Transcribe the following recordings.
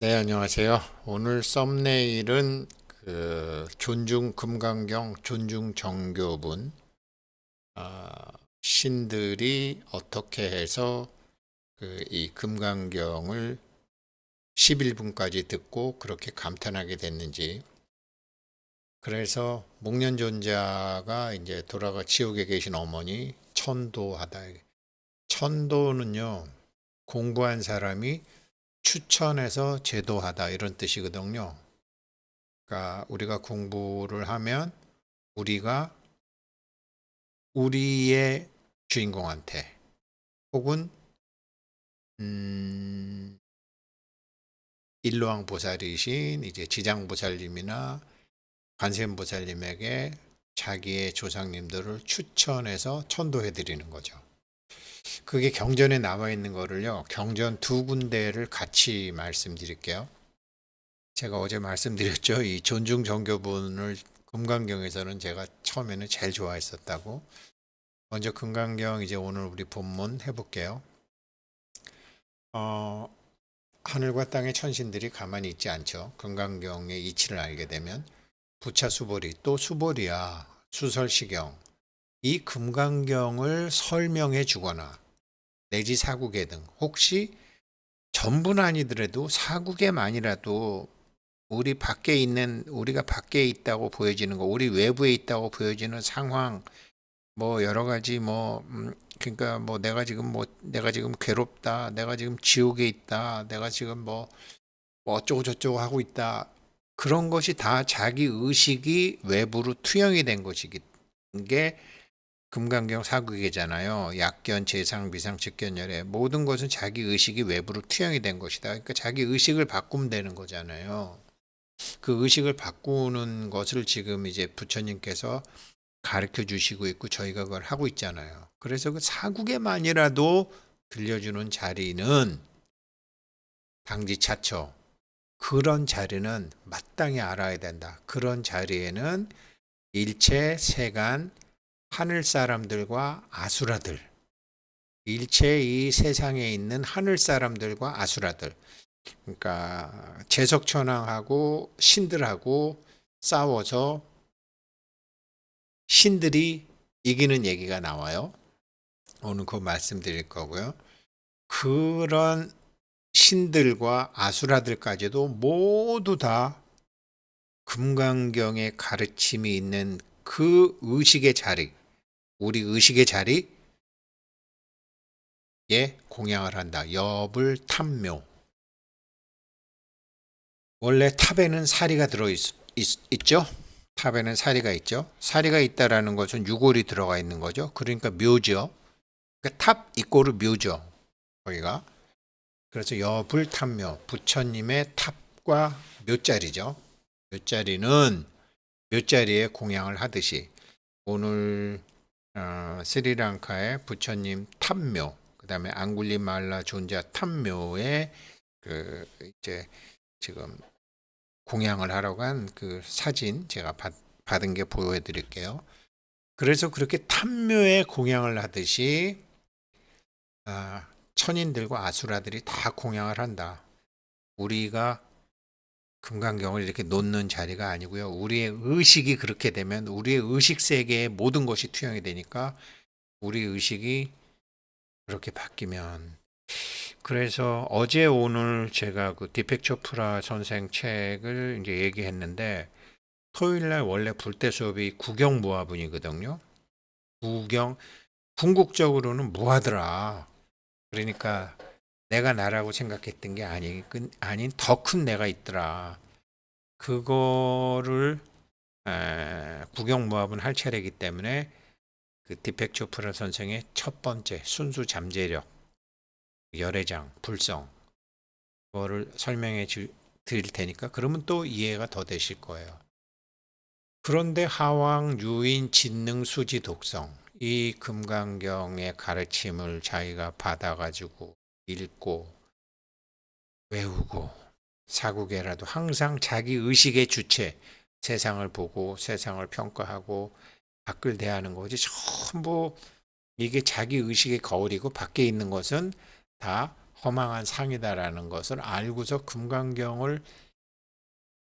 네, 안녕하세요. 오늘 썸네일은 존중 금강경 존중 정교분 신들이 어떻게 해서 이 금강경을 11분까지 듣고 그렇게 감탄하게 됐는지. 그래서 목련존자가 이제 돌아가 지옥에 계신 어머니 천도하다. 천도는요, 공부한 사람이 추천해서 제도하다 이런 뜻이거든요. 그러니까 우리가 공부를 하면 우리가 우리의 주인공한테 혹은 음, 일로왕 보살이신 이제 지장보살님이나 관세음보살님에게 자기의 조상님들을 추천해서 천도해 드리는 거죠. 그게 경전에 나와 있는 거를요. 경전 두 군데를 같이 말씀드릴게요. 제가 어제 말씀드렸죠. 이 존중 정교분을 금강경에서는 제가 처음에는 제일 좋아했었다고. 먼저 금강경 이제 오늘 우리 본문 해볼게요. 어, 하늘과 땅의 천신들이 가만히 있지 않죠. 금강경의 이치를 알게 되면 부차 수보리 또 수보리야 수설시경 이 금강경을 설명해 주거나 내지 사국에 등 혹시 전부는 아니더라도 사국에만이라도 우리가 밖에 있다고 보여지는 거, 우리 외부에 있다고 보여지는 상황, 뭐 여러 가지 그러니까 내가 지금 괴롭다, 내가 지금 지옥에 있다, 내가 지금 뭐 어쩌고 저쩌고 하고 있다. 그런 것이 다 자기 의식이 외부로 투영이 된 것이기 게 금강경 사극이잖아요. 약견, 재상, 비상, 직견열애 모든 것은 자기 의식이 외부로 투영이 된 것이다. 그러니까 자기 의식을 바꾸면 되는 거잖아요. 그 의식을 바꾸는 것을 지금 이제 부처님께서 가르쳐 주시고 있고 저희가 그걸 하고 있잖아요. 그래서 그 사국에만이라도 들려주는 자리는 당지차처. 그런 자리는 마땅히 알아야 된다. 그런 자리에는 일체 세간 하늘 사람들과 아수라들, 일체 이 세상에 있는 하늘 사람들과 아수라들, 그러니까 재석천왕하고 신들하고 싸워서 신들이 이기는 얘기가 나와요. 오늘 그거 말씀드릴 거고요. 그런 신들과 아수라들까지도 모두 다 금강경의 가르침이 있는 그 의식의 자리, 우리 의식의 자리에 공양을 한다. 여불 탑묘. 원래 탑에는 사리가 있죠? 탑에는 사리가 있죠. 사리가 있다라는 것은 유골이 들어가 있는 거죠. 그러니까 묘죠. 그러니까 탑 이꼬르 묘죠. 거기가. 그래서 여불탑묘, 부처님의 탑과 묘자리죠. 묘자리는 묘자리에 공양을 하듯이 오늘 스리랑카의 부처님 탑묘, 그다음에 앙굴리말라 존자 탑묘에 이제 지금 공양을 하러 간 그 사진 제가 받은 게 보여드릴게요. 그래서 그렇게 탑묘에 공양을 하듯이 천인들과 아수라들이 다 공양을 한다. 우리가 금강경을 이렇게 놓는 자리가 아니고요. 우리의 의식이 그렇게 되면 우리의 의식 세계에 모든 것이 투영이 되니까 우리 의식이 그렇게 바뀌면 그래서 어제 오늘 제가 그 디펙 초프라 선생 책을 이제 얘기했는데 토요일 날 원래 불때 수업이 구경 무화분이거든요. 구경 궁극적으로는 무하더라. 그러니까 내가 나라고 생각했던 게 아닌 더 큰 내가 있더라. 그거를 구경무합은 할 차례이기 때문에 그 디펙 초프라 선생의 첫 번째 순수 잠재력, 열애장, 불성 그거를 드릴 테니까 그러면 또 이해가 더 되실 거예요. 그런데 하왕, 유인, 진능, 수지, 독성 이 금강경의 가르침을 자기가 받아가지고 읽고 외우고 사국에라도 항상 자기 의식의 주체 세상을 보고 세상을 평가하고 밖을 대하는 거지 전부 이게 자기 의식의 거울이고 밖에 있는 것은 다 허망한 상이다라는 것을 알고서 금강경을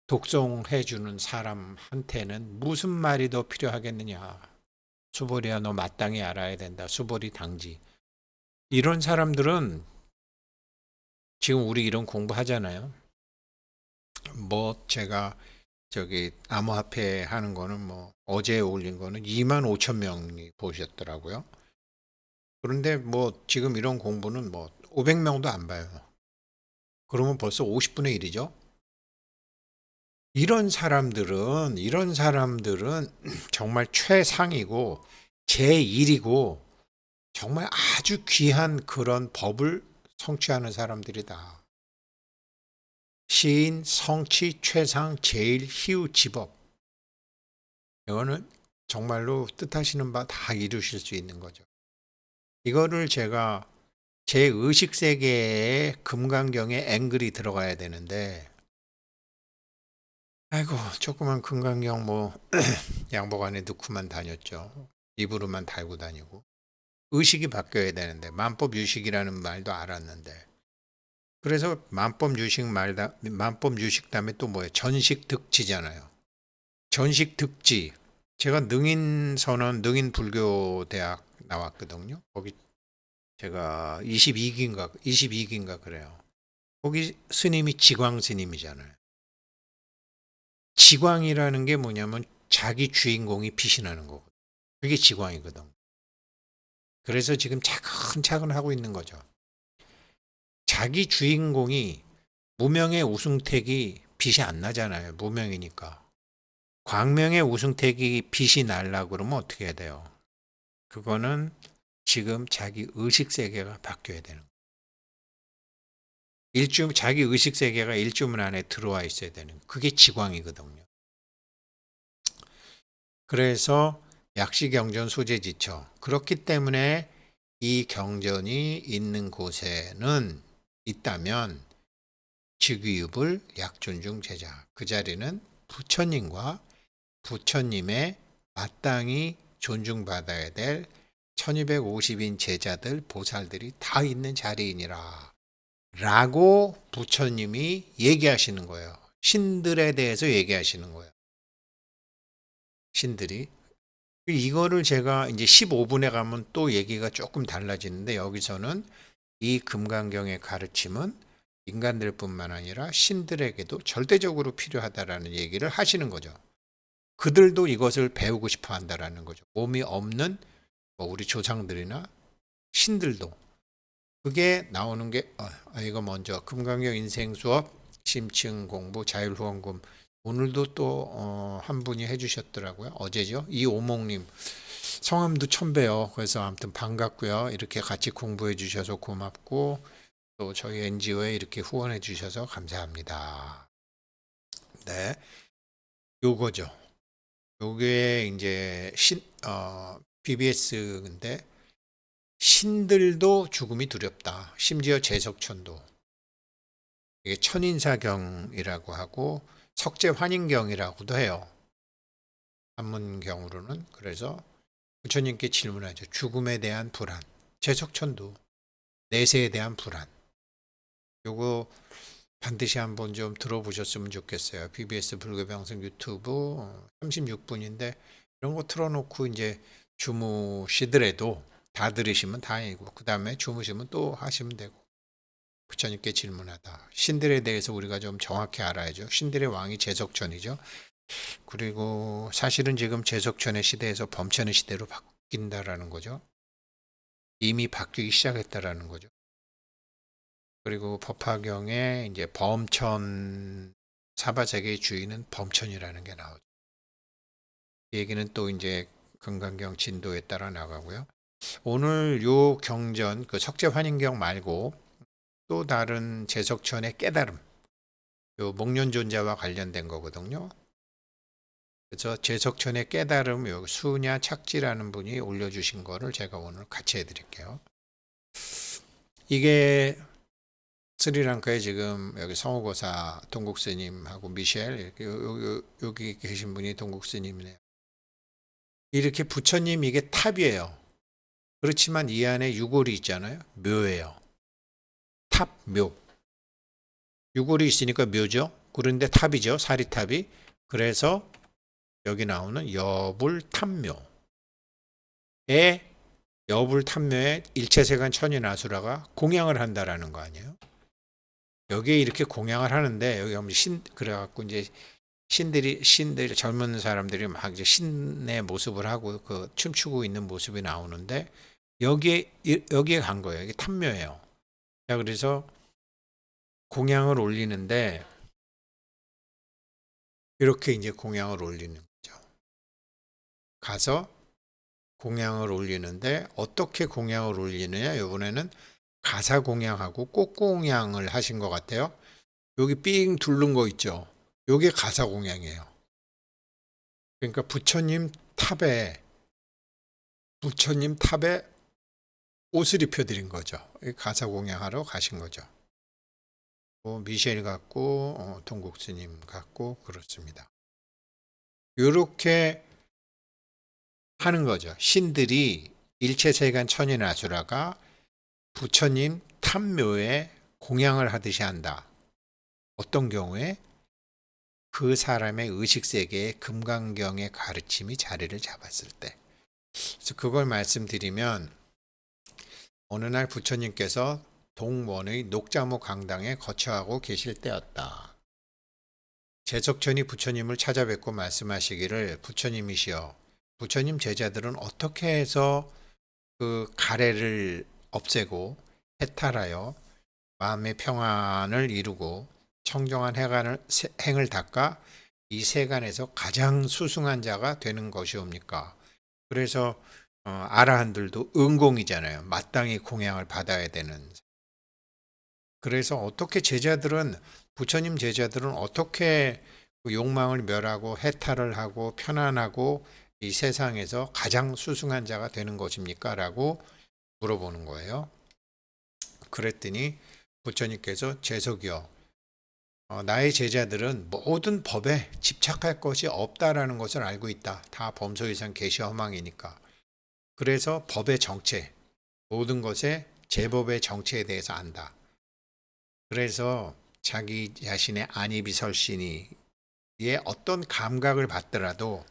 독송해 주는 사람한테는 무슨 말이 더 필요하겠느냐. 수보리야, 너 마땅히 알아야 된다. 수보리 당지. 이런 사람들은 지금 우리 이런 공부하잖아요. 뭐 제가 저기 암호화폐 하는 거는 뭐 어제 올린 거는 2만 5천 명이 보셨더라고요. 그런데 뭐 지금 이런 공부는 뭐 500명도 안 봐요. 그러면 벌써 50분의 1이죠. 이런 사람들은 정말 최상이고 제1이고 정말 아주 귀한 그런 법을 성취하는 사람들이다. 시인, 성취, 최상, 제일, 희우, 지법. 이거는 정말로 뜻하시는 바 다 이루실 수 있는 거죠. 이거를 제가 제 의식 세계에 금강경에 앵글이 들어가야 되는데, 아이고, 조그만 금강경 뭐 양복 안에 넣고만 다녔죠. 입으로만 달고 다니고. 의식이 바뀌어야 되는데 만법 유식이라는 말도 알았는데. 그래서 만법 유식 다음에 또 뭐예요? 전식 득지잖아요. 전식 득지. 제가 능인불교대학 나왔거든요. 거기 제가 22기인가 그래요. 거기 스님이 지광 스님이잖아요. 지광이라는 게 뭐냐면 자기 주인공이 빛이 나는 거고. 그게 지광이거든. 그래서 지금 차근차근 하고 있는 거죠. 자기 주인공이 무명의 우승택이 빛이 안 나잖아요. 무명이니까. 광명의 우승택이 빛이 날라 그러면 어떻게 해야 돼요? 그거는 지금 자기 의식 세계가 바뀌어야 되는 거예요. 자기 의식 세계가 일주문 안에 들어와 있어야 되는 거예요. 그게 지광이거든요. 그래서 약시경전 소재지처. 그렇기 때문에 이 경전이 있는 곳에는 있다면 직위읍을 약존중 제자. 그 자리는 부처님과 부처님의 마땅히 존중받아야 될 1250인 제자들, 보살들이 다 있는 자리이니라. 라고 부처님이 얘기하시는 거예요. 신들에 대해서 얘기하시는 거예요. 신들이. 이거를 제가 이제 15분에 가면 또 얘기가 조금 달라지는데 여기서는 이 금강경의 가르침은 인간들뿐만 아니라 신들에게도 절대적으로 필요하다라는 얘기를 하시는 거죠. 그들도 이것을 배우고 싶어 한다라는 거죠. 몸이 없는 뭐 우리 조상들이나 신들도 그게 나오는 게 이거 먼저 금강경 인생 수업 심층 공부 자율후원금 오늘도 또 한 분이 해주셨더라고요. 어제죠. 이오목님 성함도 첨배요. 그래서 아무튼 반갑고요. 이렇게 같이 공부해 주셔서 고맙고 또 저희 NGO에 이렇게 후원해 주셔서 감사합니다. 네, 요거죠. 요게 이제 BBS인데 신들도 죽음이 두렵다. 심지어 제석천도. 이게 천인사경이라고 하고 석재환인경이라고도 해요. 한문경으로는. 그래서 부처님께 질문하죠. 죽음에 대한 불안. 제석천도. 내세에 대한 불안. 요거 반드시 한번 좀 들어보셨으면 좋겠어요. BBS 불교방송 유튜브 36분인데 이런 거 틀어놓고 이제 주무시더라도 다 들으시면 다행이고 그 다음에 주무시면 또 하시면 되고 부처님께 질문하다. 신들에 대해서 우리가 좀 정확히 알아야죠. 신들의 왕이 제석천이죠. 그리고 사실은 지금 제석천의 시대에서 범천의 시대로 바뀐다라는 거죠. 이미 바뀌기 시작했다라는 거죠. 그리고 법화경에 이제 범천 사바세계의 주인은 범천이라는 게 나오죠. 이 얘기는 또 이제 금강경 진도에 따라 나가고요. 오늘 요 경전 그 석재환인경 말고 또 다른 제석천의 깨달음 요 목련존자와 관련된 거거든요. 그래서 제석천의 깨달음 요 수냐 착지라는 분이 올려주신 거를 제가 오늘 같이 해드릴게요. 이게 스리랑카에 지금 여기 성호고사 동국스님하고 미셸 이렇게 여기 계신 분이 동국스님이네요. 이렇게 부처님 이게 탑이에요. 그렇지만 이 안에 유골이 있잖아요. 묘예요. 탑, 묘. 유골이 있으니까 묘죠. 그런데 탑이죠. 사리탑이. 그래서 여기 나오는 여불탑묘에 여불탑묘에 일체세간 천인아수라가 공양을 한다라는 거 아니에요. 여기에 이렇게 공양을 하는데 여기 하면 그래갖고 이제 신들 젊은 사람들이 막 이제 신의 모습을 하고 그 춤추고 있는 모습이 나오는데 여기에 간 거예요. 이게 탐묘예요. 자, 그래서 공양을 올리는데 이렇게 이제 공양을 올리는 거죠. 가서 공양을 올리는데 어떻게 공양을 올리느냐? 이번에는 가사 공양하고 꽃 공양을 하신 것 같아요. 여기 삥 둘른 거 있죠. 요게 가사 공양이에요. 그러니까 부처님 탑에 옷을 입혀드린 거죠. 가사 공양하러 가신 거죠. 미셸 같고 동국스님 같고 그렇습니다. 이렇게 하는 거죠. 신들이 일체세간 천인아수라가 부처님 탑묘에 공양을 하듯이 한다. 어떤 경우에 그 사람의 의식세계에 금강경의 가르침이 자리를 잡았을 때. 그래서 그걸 말씀드리면 어느 날 부처님께서 동원의 녹자무 강당에 거처하고 계실 때였다. 제석천이 부처님을 찾아뵙고 말씀하시기를 부처님이시여 부처님 제자들은 어떻게 해서 그 가래를 없애고 해탈하여 마음의 평안을 이루고 청정한 행을 닦아 이 세간에서 가장 수승한 자가 되는 것이옵니까? 그래서 아라한들도 은공이잖아요. 마땅히 공양을 받아야 되는. 그래서 어떻게 부처님 제자들은 어떻게 그 욕망을 멸하고 해탈을 하고 편안하고 이 세상에서 가장 수승한 자가 되는 것입니까? 라고 물어보는 거예요. 그랬더니 부처님께서 제석이여 나의 제자들은 모든 법에 집착할 것이 없다라는 것을 알고 있다. 다 범소이상 계시 허망이니까. 그래서 법의 정체, 모든 것의 제법의 정체에 대해서 안다. 그래서 자기 자신의 안이비설신이의 어떤 감각을 받더라도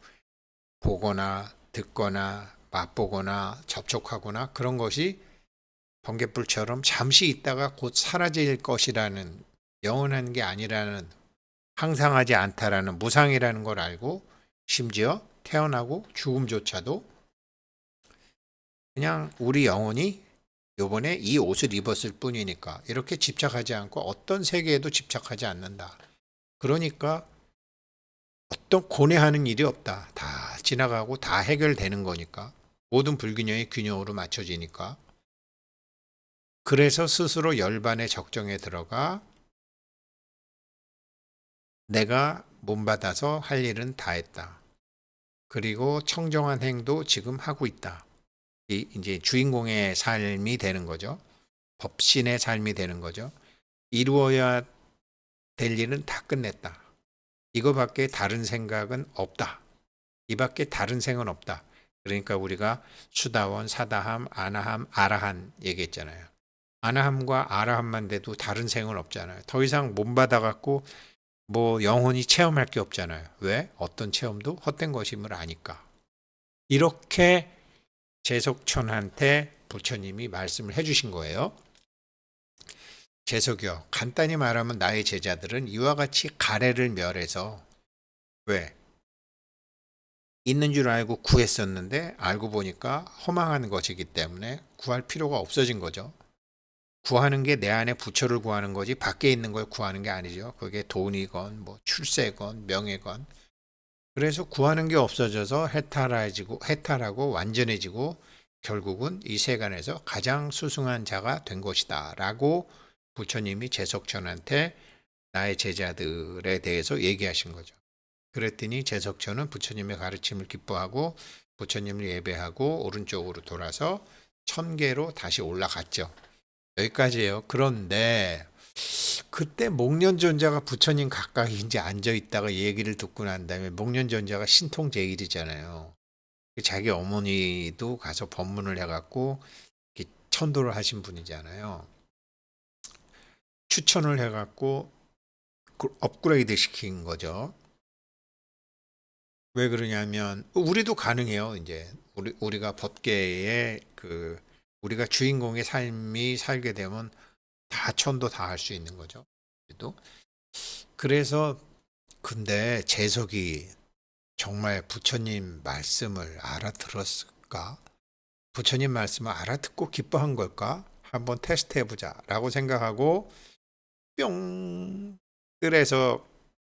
보거나 듣거나 맛보거나 접촉하거나 그런 것이 번갯불처럼 잠시 있다가 곧 사라질 것이라는 영원한 게 아니라는 항상하지 않다라는 무상이라는 걸 알고 심지어 태어나고 죽음조차도 그냥 우리 영혼이 요번에 이 옷을 입었을 뿐이니까 이렇게 집착하지 않고 어떤 세계에도 집착하지 않는다. 그러니까 어떤 고뇌하는 일이 없다. 다 지나가고 다 해결되는 거니까. 모든 불균형이 균형으로 맞춰지니까. 그래서 스스로 열반의 적정에 들어가 내가 몸받아서 할 일은 다 했다. 그리고 청정한 행도 지금 하고 있다. 이제 주인공의 삶이 되는 거죠. 법신의 삶이 되는 거죠. 이루어야 될 일은 다 끝냈다. 이거밖에 다른 생각은 없다. 이밖에 다른 생은 없다. 그러니까 우리가 수다원, 사다함, 아나함, 아라한 얘기했잖아요. 아나함과 아라함만 돼도 다른 생은 없잖아요. 더 이상 몸받아 갖고 뭐 영혼이 체험할 게 없잖아요. 왜? 어떤 체험도 헛된 것임을 아니까. 이렇게 제석천한테 부처님이 말씀을 해주신 거예요. 제석이여, 간단히 말하면 나의 제자들은 이와 같이 가래를 멸해서 왜? 있는 줄 알고 구했었는데 알고 보니까 허망한 것이기 때문에 구할 필요가 없어진 거죠. 구하는 게 내 안에 부처를 구하는 거지 밖에 있는 걸 구하는 게 아니죠. 그게 돈이건 뭐 출세건 명예건. 그래서 구하는 게 없어져서 해탈하고 완전해지고 결국은 이 세간에서 가장 수승한 자가 된 것이다 라고 부처님이 제석천한테 나의 제자들에 대해서 얘기하신 거죠. 그랬더니 제석천은 부처님의 가르침을 기뻐하고 부처님을 예배하고 오른쪽으로 돌아서 천계로 다시 올라갔죠. 여기까지예요. 그런데 그때 목련존자가 부처님 가까이 이제 앉아 있다가 얘기를 듣고 난 다음에 목련존자가 신통제일이잖아요. 자기 어머니도 가서 법문을 해갖고 천도를 하신 분이잖아요. 추천을 해갖고 업그레이드 시킨 거죠. 왜 그러냐면 우리도 가능해요. 이제 우리가 법계에 우리가 주인공의 삶이 살게 되면 다 천도 다 할 수 있는 거죠. 우리도. 그래서 근데 재석이 정말 부처님 말씀을 알아들었을까? 부처님 말씀을 알아듣고 기뻐한 걸까? 한번 테스트 해보자라고 생각하고 뿅 뜰에서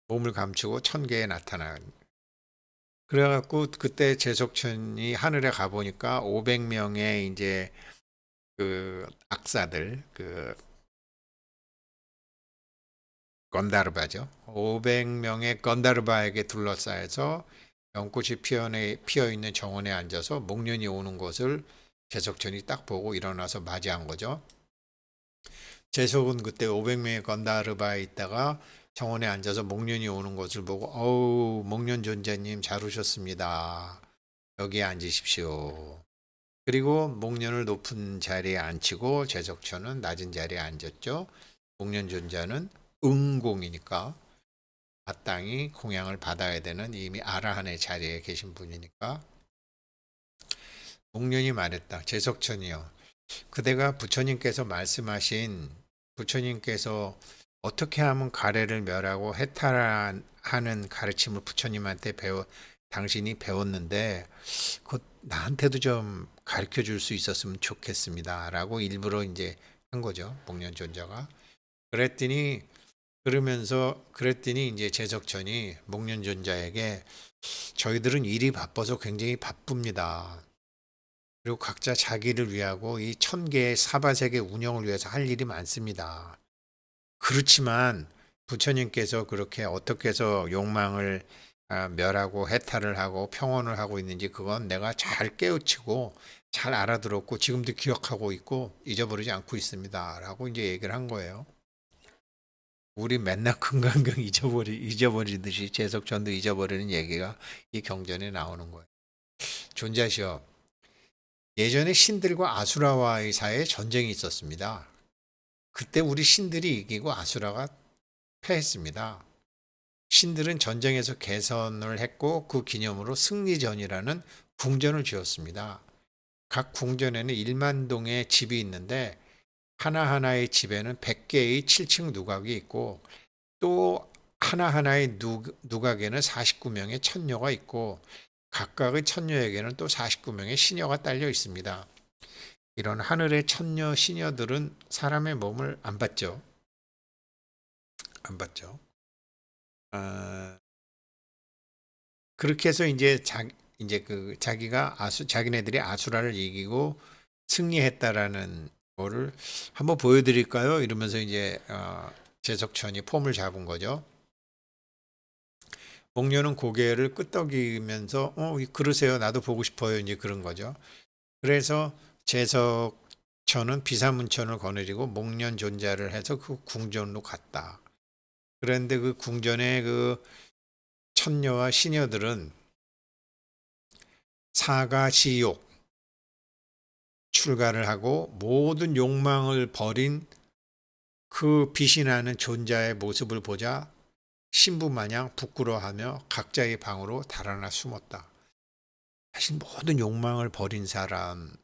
몸을 감추고 천계에 나타난. 그래갖고 그때 재석천이 하늘에 가보니까 500명의 이제 그 악사들, 건다르바죠. 500명의 건다르바에게 둘러싸여서 연꽃이 피어 있는 정원에 앉아서 목련이 오는 것을 재석천이 딱 보고 일어나서 맞이한 거죠. 재석은 그때 500명의 건다르바에 있다가 정원에 앉아서 목련이 오는 것을 보고 어우 목련 존자님 잘 오셨습니다. 여기에 앉으십시오. 그리고 목련을 높은 자리에 앉히고 재석천은 낮은 자리에 앉았죠. 목련 존자는 응공이니까 마땅히 공양을 받아야 되는 이미 아라한의 자리에 계신 분이니까 목련이 말했다. 재석천이요. 그대가 부처님께서 말씀하신 부처님께서 어떻게 하면 가래를 멸하고 해탈하는 가르침을 부처님한테 당신이 배웠는데 그 나한테도 좀 가르쳐 줄 수 있었으면 좋겠습니다. 라고 일부러 이제 한 거죠. 목련 존자가. 그랬더니 이제 재석천이 목련 존자에게 저희들은 일이 바빠서 굉장히 바쁩니다. 그리고 각자 자기를 위하고 이 천개의 사바세계 운영을 위해서 할 일이 많습니다. 그렇지만 부처님께서 그렇게 어떻게 해서 욕망을 멸하고 해탈을 하고 평온을 하고 있는지 그건 내가 잘 깨우치고 잘 알아들었고 지금도 기억하고 있고 잊어버리지 않고 있습니다. 라고 이제 얘기를 한 거예요. 우리 맨날 금강경 잊어버리듯이 재석천도 잊어버리는 얘기가 이 경전에 나오는 거예요. 존자시여, 예전에 신들과 아수라와의 사이에 전쟁이 있었습니다. 그때 우리 신들이 이기고 아수라가 패했습니다. 신들은 전쟁에서 개선을 했고 그 기념으로 승리전이라는 궁전을 지었습니다. 각 궁전에는 1만 동의 집이 있는데 하나하나의 집에는 100개의 7층 누각이 있고 또 하나하나의 누각에는 49명의 천녀가 있고 각각의 천녀에게는 또 49명의 시녀가 딸려 있습니다. 이런 하늘의 천녀, 시녀들은 사람의 몸을 안 받죠. 안 받죠. 그렇게 해서 이제 자기가 자기네들이 아수라를 이기고 승리했다라는 거를 한번 보여드릴까요? 이러면서 이제 재석천이 폼을 잡은 거죠. 목련은 고개를 끄덕이면서 그러세요. 나도 보고 싶어요. 이제 그런 거죠. 그래서 재석천은 비사문천을 거느리고 목련 존자를 해서 그 궁전으로 갔다. 그런데 그 궁전의 그 천녀와 시녀들은 사가시욕 출가를 하고 모든 욕망을 버린 그 빛이 나는 존자의 모습을 보자 신부 마냥 부끄러워하며 각자의 방으로 달아나 숨었다. 사실 모든 욕망을 버린 사람을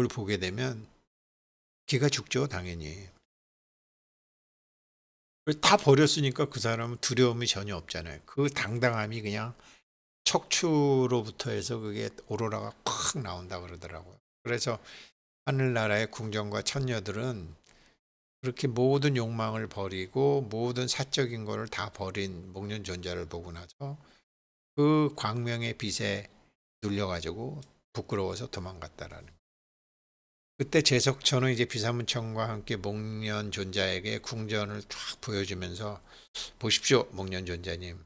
보게 되면 기가 죽죠, 당연히. 다 버렸으니까 그 사람은 두려움이 전혀 없잖아요. 그 당당함이 그냥 척추로부터 해서 그게 오로라가 콱 나온다 그러더라고요. 그래서 하늘나라의 궁전과 천녀들은 그렇게 모든 욕망을 버리고 모든 사적인 거를 다 버린 목련 존자를 보고 나서 그 광명의 빛에 눌려가지고 부끄러워서 도망갔다라는. 그때 재석천은 이제 비사문천과 함께 목련 존자에게 궁전을 쫙 보여주면서 보십시오, 목련 존자님.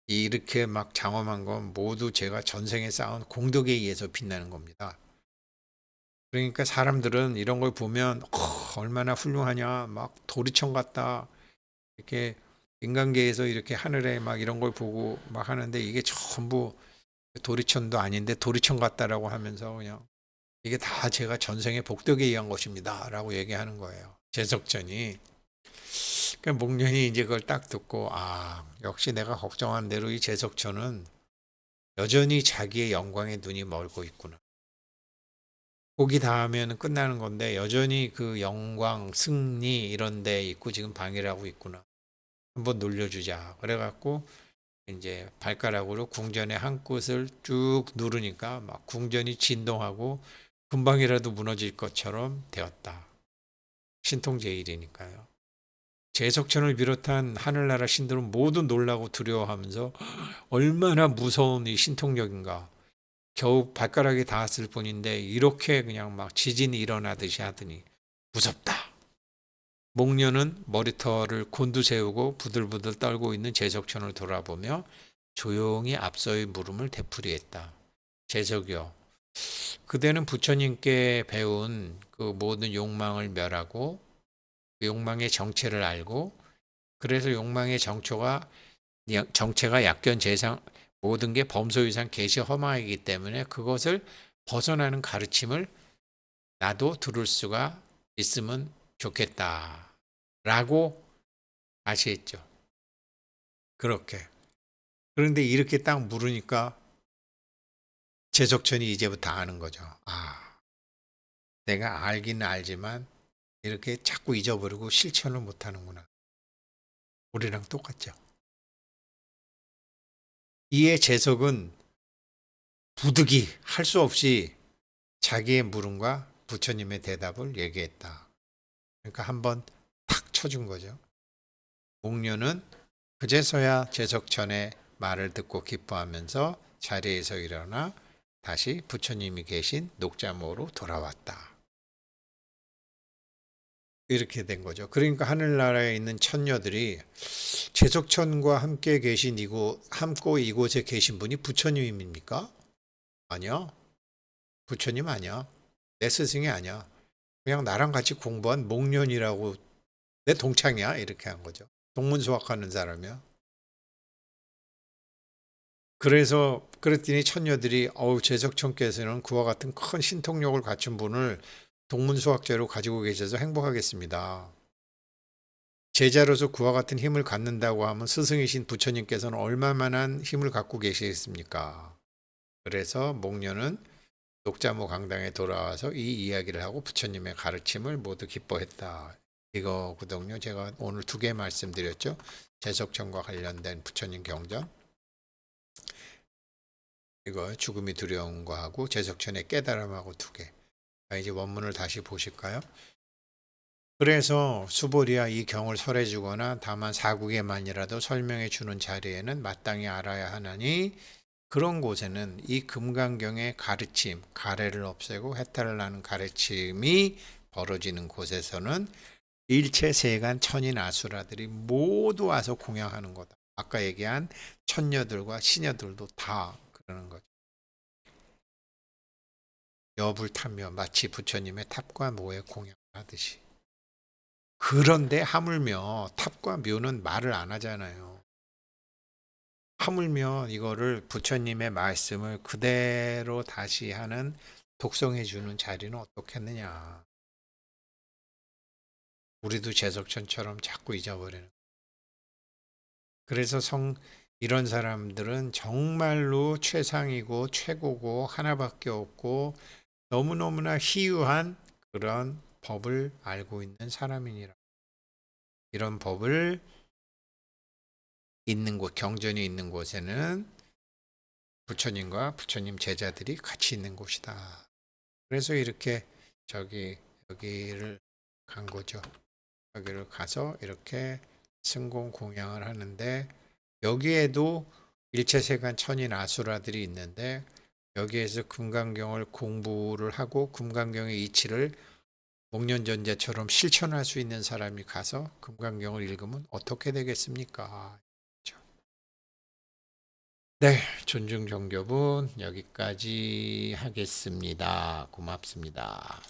이렇게 막 장엄한 건 모두 제가 전생에 쌓은 공덕에 의해서 빛나는 겁니다. 그러니까 사람들은 이런 걸 보면 얼마나 훌륭하냐, 막 도리천 같다, 이렇게 인간계에서 이렇게 하늘에 막 이런 걸 보고 막 하는데 이게 전부 도리천도 아닌데 도리천 같다라고 하면서 그냥 이게 다 제가 전생의 복덕에 의한 것입니다 라고 얘기하는 거예요. 제석천이. 그러니까 목련이 이제 그걸 딱 듣고 역시 내가 걱정한 대로 이 제석천은 여전히 자기의 영광에 눈이 멀고 있구나. 거기 닿으면 끝나는 건데 여전히 그 영광, 승리 이런 데 있고 지금 방해를 하고 있구나. 한번 놀려주자. 그래갖고 이제 발가락으로 궁전의 한 곳을 쭉 누르니까 막 궁전이 진동하고 금방이라도 무너질 것처럼 되었다. 신통제일이니까요. 제석천을 비롯한 하늘나라 신들은 모두 놀라고 두려워하면서 얼마나 무서운 이 신통력인가. 겨우 발가락에 닿았을 뿐인데 이렇게 그냥 막 지진이 일어나듯이 하더니 무섭다. 목련은 머리털을 곤두세우고 부들부들 떨고 있는 제석천을 돌아보며 조용히 앞서의 물음을 되풀이했다. 제석이여, 그대는 부처님께 배운 그 모든 욕망을 멸하고 그 욕망의 정체를 알고 그래서 욕망의 정체가 약견재상 모든 게 범소유상 계시 허망이기 때문에 그것을 벗어나는 가르침을 나도 들을 수가 있으면 좋겠다. 라고 아시했죠. 그렇게. 그런데 이렇게 딱 물으니까 제석천이 이제부터 아는 거죠. 내가 알기는 알지만 이렇게 자꾸 잊어버리고 실천을 못하는구나. 우리랑 똑같죠. 이에 제석은 부득이 할 수 없이 자기의 물음과 부처님의 대답을 얘기했다. 그러니까 한번 탁 쳐준 거죠. 목련은 그제서야 제석천의 말을 듣고 기뻐하면서 자리에서 일어나 다시 부처님이 계신 녹자모로 돌아왔다. 이렇게 된 거죠. 그러니까 하늘나라에 있는 천녀들이 제석천과 함께 계신 이곳에 계신 분이 부처님입니까? 아니야. 부처님 아니야. 내 스승이 아니야. 그냥 나랑 같이 공부한 목련이라고 내 동창이야. 이렇게 한 거죠. 동문수학하는 사람이야. 그래서 그랬더니 천녀들이 제석천께서는 그와 같은 큰 신통력을 갖춘 분을 동문수학자로 가지고 계셔서 행복하겠습니다. 제자로서 그와 같은 힘을 갖는다고 하면 스승이신 부처님께서는 얼마만한 힘을 갖고 계시겠습니까? 그래서 목련은 녹자모 강당에 돌아와서 이 이야기를 하고 부처님의 가르침을 모두 기뻐했다. 이거거든요. 제가 오늘 2개 말씀드렸죠. 제석천과 관련된 부처님 경전. 이거 죽음이 두려운 거하고 제석천의 깨달음하고 2개. 이제 원문을 다시 보실까요? 그래서 수보리야 이 경을 설해주거나 다만 사국에만이라도 설명해 주는 자리에는 마땅히 알아야 하나니 그런 곳에는 이 금강경의 가르침, 가래를 없애고 해탈을 하는 가르침이 벌어지는 곳에서는 일체 세간 천인 아수라들이 모두 와서 공양하는 거다. 아까 얘기한 천녀들과 시녀들도 다 그러는 거죠. 엽을 타며 마치 부처님의 탑과 모에 공양하듯이. 그런데 하물며 탑과 묘는 말을 안 하잖아요. 하물며 이거를 부처님의 말씀을 그대로 다시 하는 독송해 주는 자리는 어떻겠느냐. 우리도 제석천처럼 자꾸 잊어버리는. 그래서 이런 사람들은 정말로 최상이고 최고고 하나밖에 없고 너무너무나 희유한 그런 법을 알고 있는 사람이니라. 이런 법을 있는 곳, 경전이 있는 곳에는 부처님과 부처님 제자들이 같이 있는 곳이다. 그래서 이렇게 여기를 간 거죠. 여기를 가서 이렇게 승공 공양을 하는데 여기에도 일체세간 천인 아수라들이 있는데 여기에서 금강경을 공부를 하고 금강경의 이치를 목련전자처럼 실천할 수 있는 사람이 가서 금강경을 읽으면 어떻게 되겠습니까? 네, 존중 정교분 여기까지 하겠습니다. 고맙습니다.